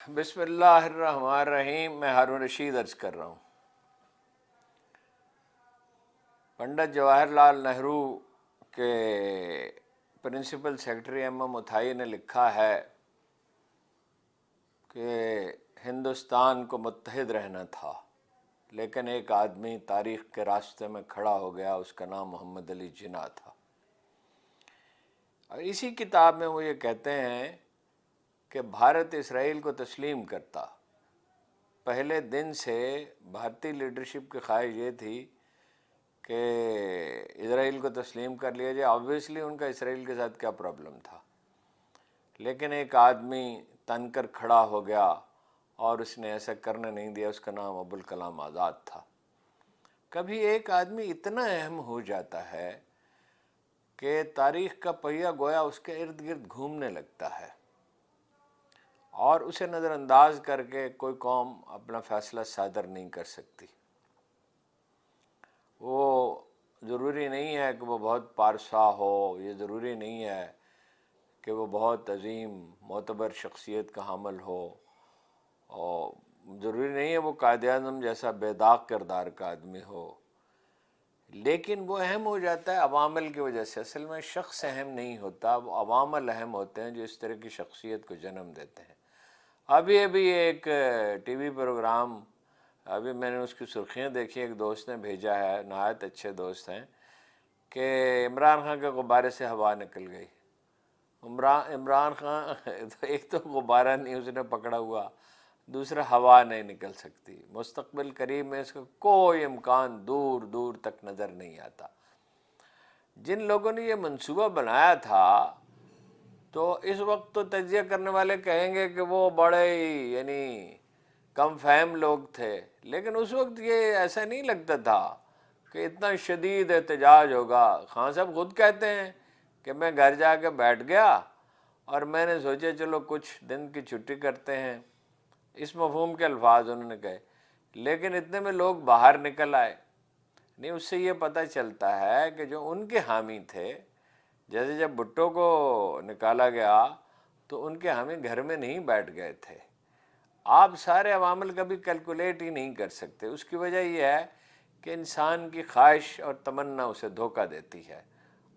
بسم اللہ الرحمن الرحیم۔ میں ہارون رشید عرض کر رہا ہوں۔ پنڈت جواہر لال نہرو کے پرنسپل سیکرٹری ایم اتھائی نے لکھا ہے کہ ہندوستان کو متحد رہنا تھا، لیکن ایک آدمی تاریخ کے راستے میں کھڑا ہو گیا، اس کا نام محمد علی جناح تھا۔ اور اسی کتاب میں وہ یہ کہتے ہیں کہ بھارت اسرائیل کو تسلیم کرتا۔ پہلے دن سے بھارتی لیڈرشپ کی خواہش یہ تھی کہ اسرائیل کو تسلیم کر لیا جائے۔ آبویسلی ان کا اسرائیل کے ساتھ کیا پرابلم تھا، لیکن ایک آدمی تن کر کھڑا ہو گیا اور اس نے ایسا کرنے نہیں دیا۔ اس کا نام ابوالکلام آزاد تھا۔ کبھی ایک آدمی اتنا اہم ہو جاتا ہے کہ تاریخ کا پہیہ گویا اس کے ارد گرد گھومنے لگتا ہے، اور اسے نظر انداز کر کے کوئی قوم اپنا فیصلہ صادر نہیں کر سکتی۔ وہ ضروری نہیں ہے کہ وہ بہت پارسا ہو، یہ ضروری نہیں ہے کہ وہ بہت عظیم معتبر شخصیت کا حامل ہو، اور ضروری نہیں ہے وہ قائد اعظم جیسا بے داغ کردار کا آدمی ہو، لیکن وہ اہم ہو جاتا ہے عوامل کی وجہ سے۔ اصل میں شخص اہم نہیں ہوتا، وہ عوامل اہم ہوتے ہیں جو اس طرح کی شخصیت کو جنم دیتے ہیں۔ ابھی ایک ٹی وی پروگرام، ابھی میں نے اس کی سرخیاں دیکھی، ایک دوست نے بھیجا ہے، نہایت اچھے دوست ہیں، کہ عمران خان کے غبارے سے ہوا نکل گئی۔ عمران خان ایک تو غبارہ نہیں اس نے پکڑا ہوا، دوسرا ہوا نہیں نکل سکتی۔ مستقبل قریب میں اس کا کوئی امکان دور دور تک نظر نہیں آتا۔ جن لوگوں نے یہ منصوبہ بنایا تھا تو اس وقت تو تجزیہ کرنے والے کہیں گے کہ وہ بڑے کم فہم لوگ تھے، لیکن اس وقت یہ ایسا نہیں لگتا تھا کہ اتنا شدید احتجاج ہوگا۔ خان صاحب خود کہتے ہیں کہ میں گھر جا کے بیٹھ گیا اور میں نے سوچا چلو کچھ دن کی چھٹی کرتے ہیں، اس مفہوم کے الفاظ انہوں نے کہے، لیکن اتنے میں لوگ باہر نکل آئے۔ نہیں، اس سے یہ پتہ چلتا ہے کہ جو ان کے حامی تھے، جیسے جب بھٹو کو نکالا گیا تو ان کے حامی گھر میں نہیں بیٹھ گئے تھے۔ آپ سارے عوامل کبھی کیلکولیٹ ہی نہیں کر سکتے۔ اس کی وجہ یہ ہے کہ انسان کی خواہش اور تمنا اسے دھوکہ دیتی ہے،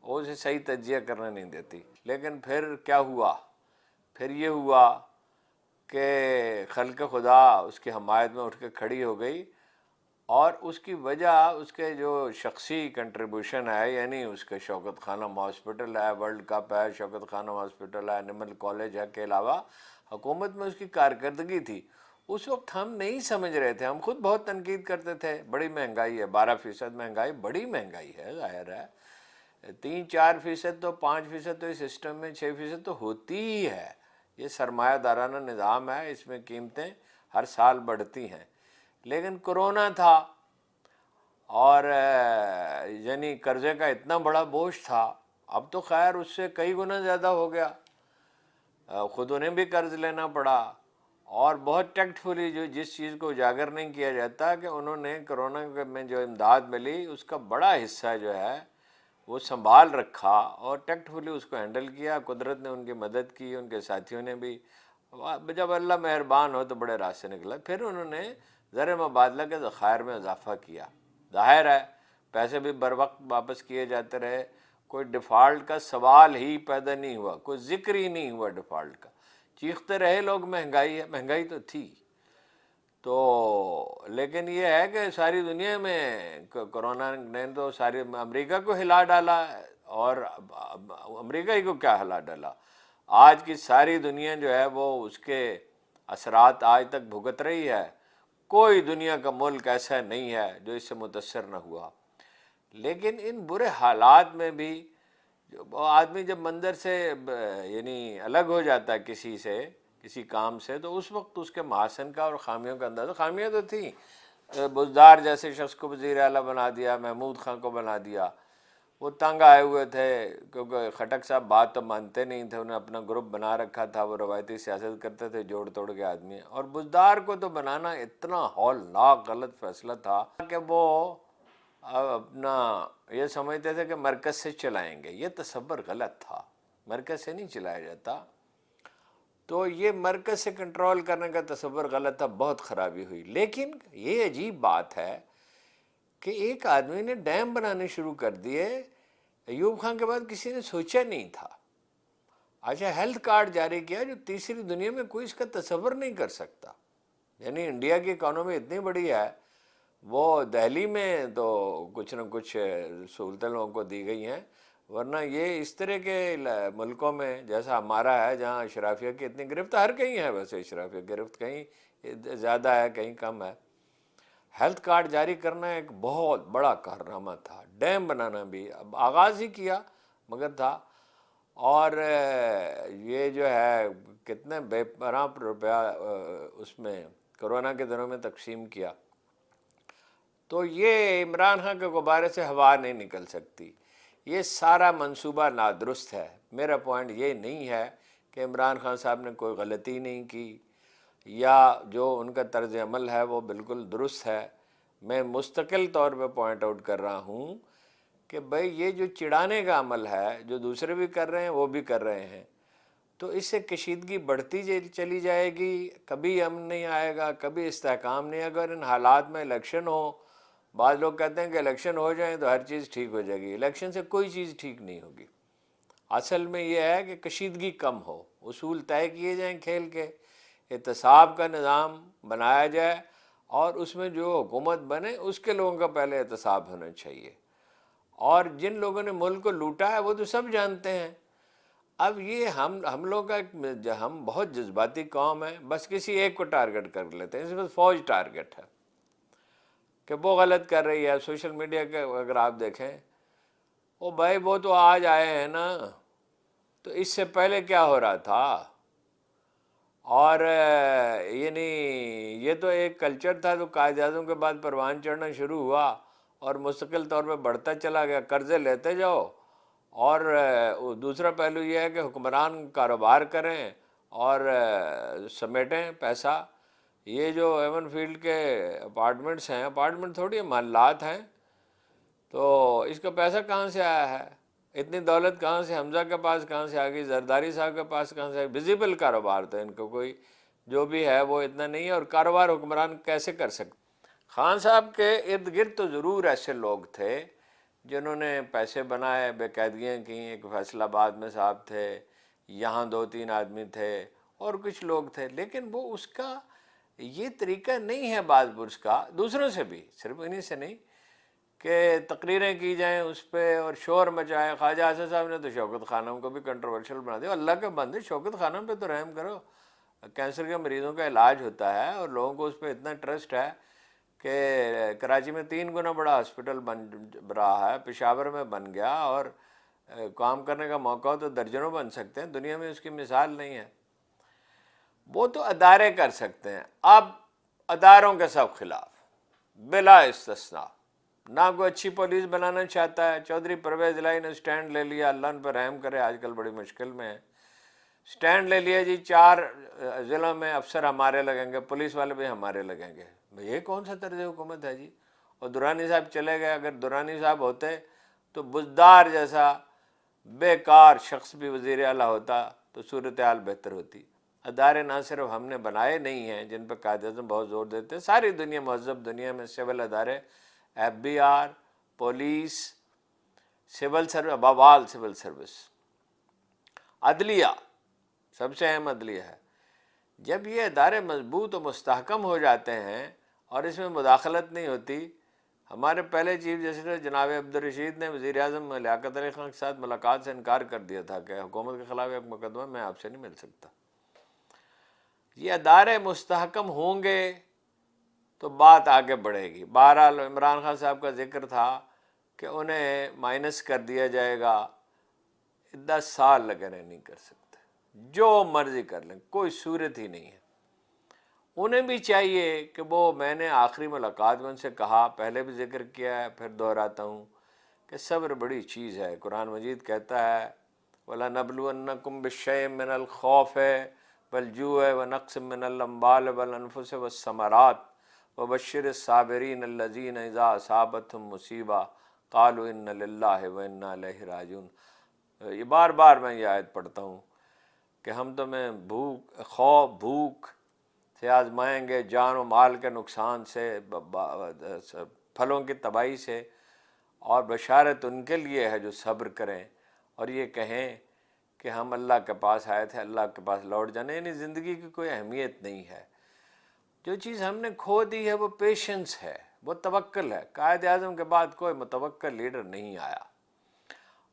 وہ اسے صحیح تجزیہ کرنے نہیں دیتی۔ لیکن پھر کیا ہوا؟ پھر یہ ہوا کہ خلق خدا اس کی حمایت میں اٹھ کے کھڑی ہو گئی، اور اس کی وجہ اس کے جو شخصی کنٹریبیوشن ہے، یعنی اس کے شوکت خانم ہاسپٹل ہے، ورلڈ کپ ہے، شوکت خانم ہاسپٹل ہے، نمل کالج ہے، کے علاوہ حکومت میں اس کی کارکردگی تھی۔ اس وقت ہم نہیں سمجھ رہے تھے، ہم خود بہت تنقید کرتے تھے، بڑی مہنگائی ہے، 12% مہنگائی، بڑی مہنگائی ہے، ظاہر ہے 3-4% تو 5% تو اس سسٹم میں 6% تو ہوتی ہی ہے۔ یہ سرمایہ دارانہ نظام ہے، اس میں قیمتیں ہر سال بڑھتی ہیں۔ لیکن کرونا تھا، اور قرضے کا اتنا بڑا بوجھ تھا، اب تو خیر اس سے کئی گنا زیادہ ہو گیا، خود انہیں بھی قرض لینا پڑا، اور بہت ٹیکٹفلی جس چیز کو اجاگر نہیں کیا جاتا کہ انہوں نے کرونا میں جو امداد ملی اس کا بڑا حصہ جو ہے وہ سنبھال رکھا اور ٹیکٹفلی اس کو ہینڈل کیا۔ قدرت نے ان کی مدد کی، ان کے ساتھیوں نے بھی، جب اللہ مہربان ہو تو بڑے راستے نکلا۔ پھر انہوں نے زر مبادلہ کے ذخائر میں اضافہ کیا، ظاہر ہے پیسے بھی بر وقت واپس کیے جاتے رہے، کوئی ڈیفالٹ کا سوال ہی پیدا نہیں ہوا، کوئی ذکر ہی نہیں ہوا ڈیفالٹ کا۔ چیختے رہے لوگ مہنگائی ہے، مہنگائی تو تھی تو، لیکن یہ ہے کہ ساری دنیا میں کرونا نے تو ساری امریکہ کو ہلا ڈالا، اور امریکہ ہی کو کیا ہلا ڈالا، آج کی ساری دنیا جو ہے وہ اس کے اثرات آج تک بھگت رہی ہے۔ کوئی دنیا کا ملک ایسا نہیں ہے جو اس سے متاثر نہ ہوا۔ لیکن ان برے حالات میں بھی آدمی جب منظر سے الگ ہو جاتا ہے کسی کام سے، تو اس وقت اس کے محاسن کا اور خامیوں کا اندازہ، خامیاں تو تھیں، بزدار جیسے شخص کو وزیر اعلیٰ بنا دیا، محمود خان کو بنا دیا، وہ تنگ آئے ہوئے تھے کیونکہ خٹک صاحب بات تو مانتے نہیں تھے، انہیں اپنا گروپ بنا رکھا تھا، وہ روایتی سیاست کرتے تھے، جوڑ توڑ کے آدمی، اور بزدار کو تو بنانا اتنا ہولناک غلط فیصلہ تھا کہ وہ اپنا یہ سمجھتے تھے کہ مرکز سے چلائیں گے۔ یہ تصور غلط تھا، مرکز سے نہیں چلایا جاتا۔ تو یہ مرکز سے کنٹرول کرنے کا تصور غلط تھا، بہت خرابی ہوئی. لیکن یہ عجیب بات ہے کہ ایک آدمی نے ڈیم بنانے شروع کر دیے، ایوب خان کے بعد کسی نے سوچا نہیں تھا. اچھا ہیلتھ کارڈ جاری کیا جو تیسری دنیا میں کوئی اس کا تصور نہیں کر سکتا. یعنی انڈیا کی اکانومی اتنی بڑی ہے، وہ دہلی میں تو کچھ نہ کچھ سہولتیں لوگوں کو دی گئی ہیں، ورنہ یہ اس طرح کے ملکوں میں جیسا ہمارا ہے جہاں اشرافیہ کی اتنی گرفت، ہر کہیں ہے ویسے اشرافیہ گرفت، کہیں زیادہ ہے کہیں کم ہے. ہیلتھ کارڈ جاری کرنا ایک بہت بڑا کارنامہ تھا. ڈیم بنانا بھی اب آغاز ہی کیا مگر تھا. اور یہ جو ہے کتنے بے پناہ روپیہ اس میں کرونا کے دنوں میں تقسیم کیا. تو یہ عمران خان کے غبارے سے ہوا نہیں نکل سکتی. یہ سارا منصوبہ نادرست ہے. میرا پوائنٹ یہ نہیں ہے کہ عمران خان صاحب نے کوئی غلطی نہیں کی یا جو ان کا طرز عمل ہے وہ بالکل درست ہے. میں مستقل طور پہ پوائنٹ آؤٹ کر رہا ہوں کہ بھئی یہ جو چڑھانے کا عمل ہے جو دوسرے بھی کر رہے ہیں وہ بھی کر رہے ہیں، تو اس سے کشیدگی بڑھتی چلی جائے گی. کبھی امن نہیں آئے گا، کبھی استحکام نہیں. اگر ان حالات میں الیکشن ہو، بعض لوگ کہتے ہیں کہ الیکشن ہو جائیں تو ہر چیز ٹھیک ہو جائے گی. الیکشن سے کوئی چیز ٹھیک نہیں ہوگی. اصل میں یہ ہے کہ کشیدگی کم ہو، اصول طے کیے جائیں کھیل کے، احتساب کا نظام بنایا جائے اور اس میں جو حکومت بنے اس کے لوگوں کا پہلے احتساب ہونا چاہیے. اور جن لوگوں نے ملک کو لوٹا ہے وہ تو سب جانتے ہیں. اب یہ ہم لوگ کا ہم بہت جذباتی قوم ہے، بس کسی ایک کو ٹارگٹ کر لیتے ہیں. اس میں فوج ٹارگٹ ہے کہ وہ غلط کر رہی ہے. سوشل میڈیا کے اگر آپ دیکھیں، او بھائی وہ تو آج آئے ہیں نا، تو اس سے پہلے کیا ہو رہا تھا. اور یعنی یہ تو ایک کلچر تھا تو قائد اعظم کے بعد پروان چڑھنا شروع ہوا اور مستقل طور پہ بڑھتا چلا گیا. قرضے لیتے جاؤ. اور دوسرا پہلو یہ ہے کہ حکمران کاروبار کریں اور سمیٹیں پیسہ. یہ جو ایون فیلڈ کے اپارٹمنٹس ہیں، اپارٹمنٹ تھوڑی محلات ہیں، تو اس کا پیسہ کہاں سے آیا ہے؟ اتنی دولت کہاں سے حمزہ کے پاس کہاں سے آ گئی؟ زرداری صاحب کے پاس کہاں سے آئی؟ ویزیبل کاروبار تو ان کو کوئی جو بھی ہے وہ اتنا نہیں ہے. اور کاروبار حکمران کیسے کر سکتے؟ خان صاحب کے ارد گرد تو ضرور ایسے لوگ تھے جنہوں نے پیسے بنائے، بے قیدگیاں کیں. ایک فیصل آباد میں صاحب تھے، یہاں 2-3 آدمی تھے اور کچھ لوگ تھے. لیکن وہ اس کا یہ طریقہ نہیں ہے بعض برس کا، دوسروں سے بھی، صرف انہی سے نہیں، کہ تقریریں کی جائیں اس پہ اور شور مچائیں. خواجہ حسن صاحب نے تو شوکت خانم کو بھی کنٹروورشل بنا دیا. اللہ کے بندے، شوکت خانم پہ تو رحم کرو. کینسر کے مریضوں کا علاج ہوتا ہے اور لوگوں کو اس پہ اتنا ٹرسٹ ہے کہ کراچی میں 3 گنا بڑا ہاسپٹل بن رہا ہے، پشاور میں بن گیا، اور کام کرنے کا موقع ہو تو درجنوں بن سکتے ہیں. دنیا میں اس کی مثال نہیں ہے. وہ تو ادارے کر سکتے ہیں. اب اداروں کے سب خلاف بلا استثناء. نہ کوئی اچھی پولیس بنانا چاہتا ہے. چودھری پرویز الہی نے سٹینڈ لے لیا، اللہ ان پر رحم کرے، آج کل بڑی مشکل میں ہے. سٹینڈ لے لیا جی، 4 ضلعوں میں افسر ہمارے لگیں گے، پولیس والے بھی ہمارے لگیں گے. یہ کون سا طرز حکومت ہے جی؟ اور درانی صاحب چلے گئے. اگر درانی صاحب ہوتے تو بزدار جیسا بیکار شخص بھی وزیر اعلیٰ ہوتا تو صورتحال بہتر ہوتی. ادارے نہ صرف ہم نے بنائے نہیں ہیں جن پہ قائد اعظم بہت زور دیتے، ساری دنیا، مہذب دنیا میں سول ادارے، F B R, police, civil service, بوال سول سروس، عدلیہ سب سے اہم عدلیہ ہے. جب یہ ادارے مضبوط و مستحکم ہو جاتے ہیں اور اس میں مداخلت نہیں ہوتی. ہمارے پہلے چیف جسٹس جناب عبدالرشید نے وزیر اعظم لیاقت علی خان کے ساتھ ملاقات سے انکار کر دیا تھا کہ حکومت کے خلاف ایک مقدمہ میں آپ سے نہیں مل سکتا. یہ ادارے مستحکم ہوں گے تو بات آگے بڑھے گی. بہرحال عمران خان صاحب کا ذکر تھا کہ انہیں مائنس کر دیا جائے گا. 10 سال لگے رہے، نہیں کر سکتے، جو مرضی کر لیں، کوئی صورت ہی نہیں ہے. انہیں بھی چاہیے کہ وہ، میں نے آخری ملاقات میں ان سے کہا، پہلے بھی ذکر کیا ہے، پھر دہراتا ہوں کہ صبر بڑی چیز ہے. قرآن مجید کہتا ہے وَلَنَبْلُوَنَّكُمْ بِالشَّيْءٍ مِّنَ الْخَوْفِ وَالْجُوعِ وَنَقْصٍ مِّنَ الْأَمْوَالِ وَالْأَنفُسِ وَالثَّمَرَاتِ وَبَشِّرِ الصَّابِرِينَ الَّذِينَ إِذَا أَصَابَتْهُمْ مُصِیبَةٌ قَالُوا إِنَّ لِلَّهِ وَإِنَّا إِلَیْهِ رَاجِعُونَ. یہ بار بار میں یہ آیت پڑھتا ہوں کہ ہم تمہیں خوف بھوک سے آزمائیں گے، جان و مال کے نقصان سے، پھلوں کی تباہی سے، اور بشارت ان کے لیے ہے جو صبر کریں اور یہ کہیں کہ ہم اللہ کے پاس آئے تھے، اللہ کے پاس لوٹ جانے. یعنی زندگی کی کوئی اہمیت نہیں ہے. جو چیز ہم نے کھو دی ہے وہ پیشنس ہے، وہ توکل ہے. قائد اعظم کے بعد کوئی متوکل لیڈر نہیں آیا.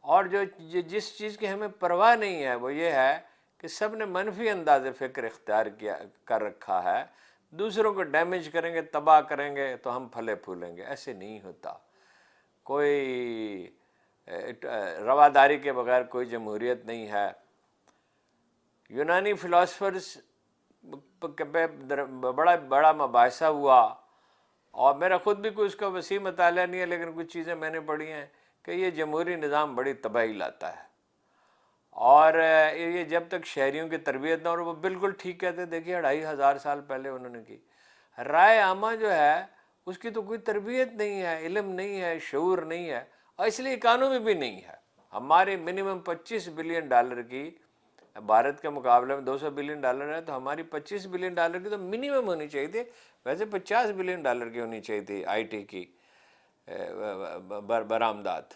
اور جس چیز کی ہمیں پرواہ نہیں ہے وہ یہ ہے کہ سب نے منفی انداز فکر اختیار کر رکھا ہے. دوسروں کو ڈیمیج کریں گے، تباہ کریں گے تو ہم پھلے پھولیں گے. ایسے نہیں ہوتا. کوئی رواداری کے بغیر کوئی جمہوریت نہیں ہے. یونانی فلاسفرز بڑا مباحثہ ہوا، اور میرا خود بھی کوئی اس کا وسیع مطالعہ نہیں ہے، لیکن کچھ چیزیں میں نے پڑھی ہیں کہ یہ جمہوری نظام بڑی تباہی لاتا ہے. اور یہ جب تک شہریوں کی تربیت نہ، اور وہ بالکل ٹھیک کہتے. دیکھیے 2500 سال پہلے انہوں نے کی. رائے عامہ جو ہے اس کی تو کوئی تربیت نہیں ہے، علم نہیں ہے، شعور نہیں ہے، اور اس لیے اکانومی بھی نہیں ہے. ہماری منیمم $25 بلین کی، بھارت کے مقابلے میں $200 بلین ہے، تو ہماری $25 بلین کی تو منیمم ہونی چاہیے تھی. ویسے $50 بلین کی ہونی چاہیے تھی آئی ٹی کی برآمدات.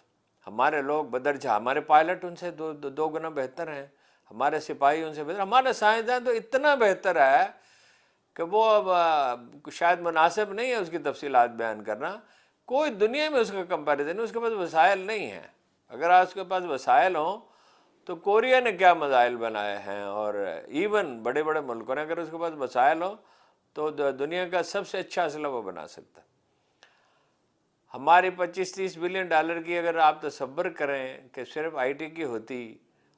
ہمارے لوگ بدرجہ، ہمارے پائلٹ ان سے دو گنا بہتر ہیں، ہمارے سپاہی ان سے بہتر، ہمارا سائنسدان تو اتنا بہتر ہے کہ وہ شاید مناسب نہیں ہے اس کی تفصیلات بیان کرنا. کوئی دنیا میں اس کا کمپیریزن نہیں. اس کے پاس وسائل نہیں ہیں. اگر آج کے پاس وسائل ہوں تو کوریا نے کیا میزائل بنائے ہیں، اور ایون بڑے بڑے ملکوں نے، اگر اس کے پاس وسائل ہوں تو دنیا کا سب سے اچھا اسلحہ وہ بنا سکتا ہے. ہماری $25-30 بلین کی اگر آپ تصور کریں کہ صرف آئی ٹی کی ہوتی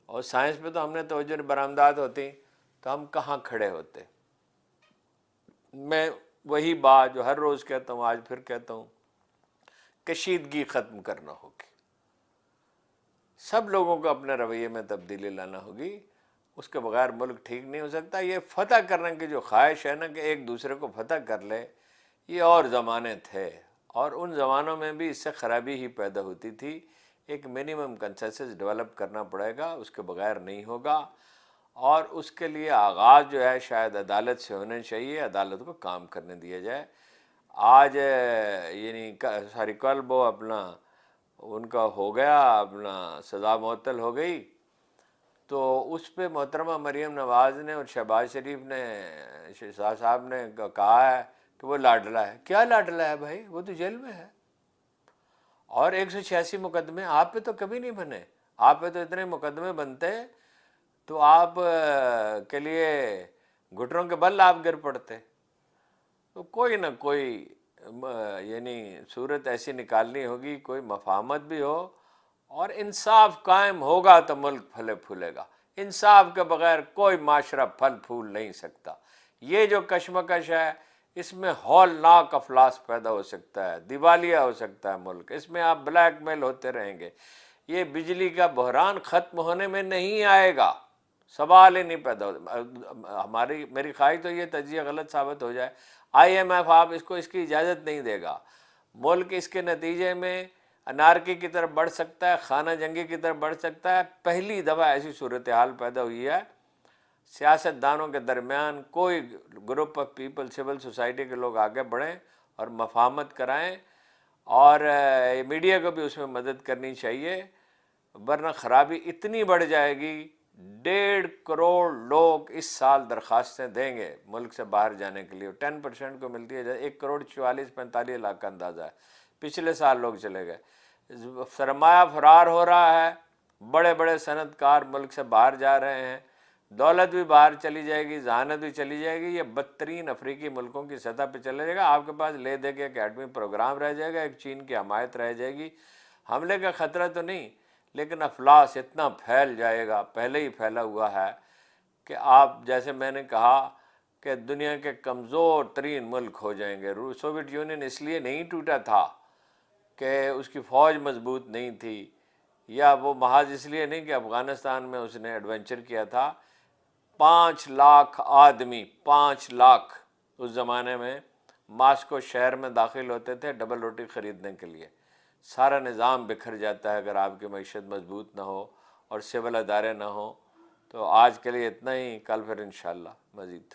اور سائنس پہ تو ہم نے توجہ برآمدات ہوتی، تو ہم کہاں کھڑے ہوتے. میں وہی بات جو ہر روز کہتا ہوں، آج پھر کہتا ہوں، کشیدگی ختم کرنا ہوگی. سب لوگوں کو اپنے رویے میں تبدیلی لانا ہوگی. اس کے بغیر ملک ٹھیک نہیں ہو سکتا. یہ فتح کرنے کی جو خواہش ہے نا کہ ایک دوسرے کو فتح کر لے، یہ اور زمانے تھے، اور ان زمانوں میں بھی اس سے خرابی ہی پیدا ہوتی تھی. ایک منیمم کنسنسس ڈیولپ کرنا پڑے گا، اس کے بغیر نہیں ہوگا. اور اس کے لیے آغاز جو ہے شاید عدالت سے ہونا چاہیے. عدالت کو کام کرنے دیا جائے. آج یعنی کل وہ اپنا ان کا ہو گیا، اپنا سزا معطل ہو گئی، تو اس پہ محترمہ مریم نواز نے اور شہباز شریف نے، شاہ صاحب نے کہا ہے کہ وہ لاڈلا ہے. کیا لاڈلا ہے بھائی؟ وہ تو جیل میں ہے. اور 186 مقدمے آپ پہ تو کبھی نہیں بنے. آپ پہ تو اتنے مقدمے بنتے تو آپ کے لیے گھٹنوں کے بل آپ گر پڑتے. تو کوئی نہ کوئی یعنی صورت ایسی نکالنی ہوگی، کوئی مفاہمت بھی ہو، اور انصاف قائم ہوگا تو ملک پھلے پھولے گا. انصاف کے بغیر کوئی معاشرہ پھل پھول نہیں سکتا. یہ جو کشمکش ہے، اس میں ہولناک افلاس پیدا ہو سکتا ہے، دیوالیہ ہو سکتا ہے ملک. اس میں آپ بلیک میل ہوتے رہیں گے. یہ بجلی کا بحران ختم ہونے میں نہیں آئے گا، سوال ہی نہیں پیدا ہوتا. میری خواہش تو یہ تجزیہ غلط ثابت ہو جائے. آئی ایم ایف آپ اس کی اجازت نہیں دے گا. ملک اس کے نتیجے میں انارکی کی طرف بڑھ سکتا ہے، خانہ جنگی کی طرف بڑھ سکتا ہے. پہلی دفعہ ایسی صورتحال پیدا ہوئی ہے. سیاست دانوں کے درمیان کوئی group of people, civil society کے لوگ آگے بڑھیں اور مفاہمت کرائیں، اور میڈیا کو بھی اس میں مدد کرنی چاہیے، ورنہ خرابی اتنی بڑھ جائے گی. 1.5 کروڑ لوگ اس سال درخواستیں دیں گے ملک سے باہر جانے کے لیے. 10% کو ملتی ہے. 1,44,45 لاکھ کا اندازہ ہے. پچھلے سال لوگ چلے گئے. سرمایہ فرار ہو رہا ہے. بڑے بڑے صنعت کار ملک سے باہر جا رہے ہیں. دولت بھی باہر چلی جائے گی، ذہانت بھی چلی جائے گی. یہ بدترین افریقی ملکوں کی سطح پہ چلے جائے گا. آپ کے پاس لے دے کے ایک ایٹمی پروگرام رہ جائے گا، ایک چین کی حمایت رہ جائے گی. حملے کا خطرہ تو نہیں، لیکن افلاس اتنا پھیل جائے گا، پہلے ہی پھیلا ہوا ہے، کہ آپ جیسے میں نے کہا کہ دنیا کے کمزور ترین ملک ہو جائیں گے. سوویت یونین اس لیے نہیں ٹوٹا تھا کہ اس کی فوج مضبوط نہیں تھی، یا وہ محض اس لیے نہیں کہ افغانستان میں اس نے ایڈونچر کیا تھا. 5 لاکھ آدمی، 5 لاکھ اس زمانے میں ماسکو شہر میں داخل ہوتے تھے ڈبل روٹی خریدنے کے لیے. سارا نظام بکھر جاتا ہے اگر آپ کی معیشت مضبوط نہ ہو اور سول ادارے نہ ہوں. تو آج کے لیے اتنا ہی، کل پھر انشاءاللہ مزید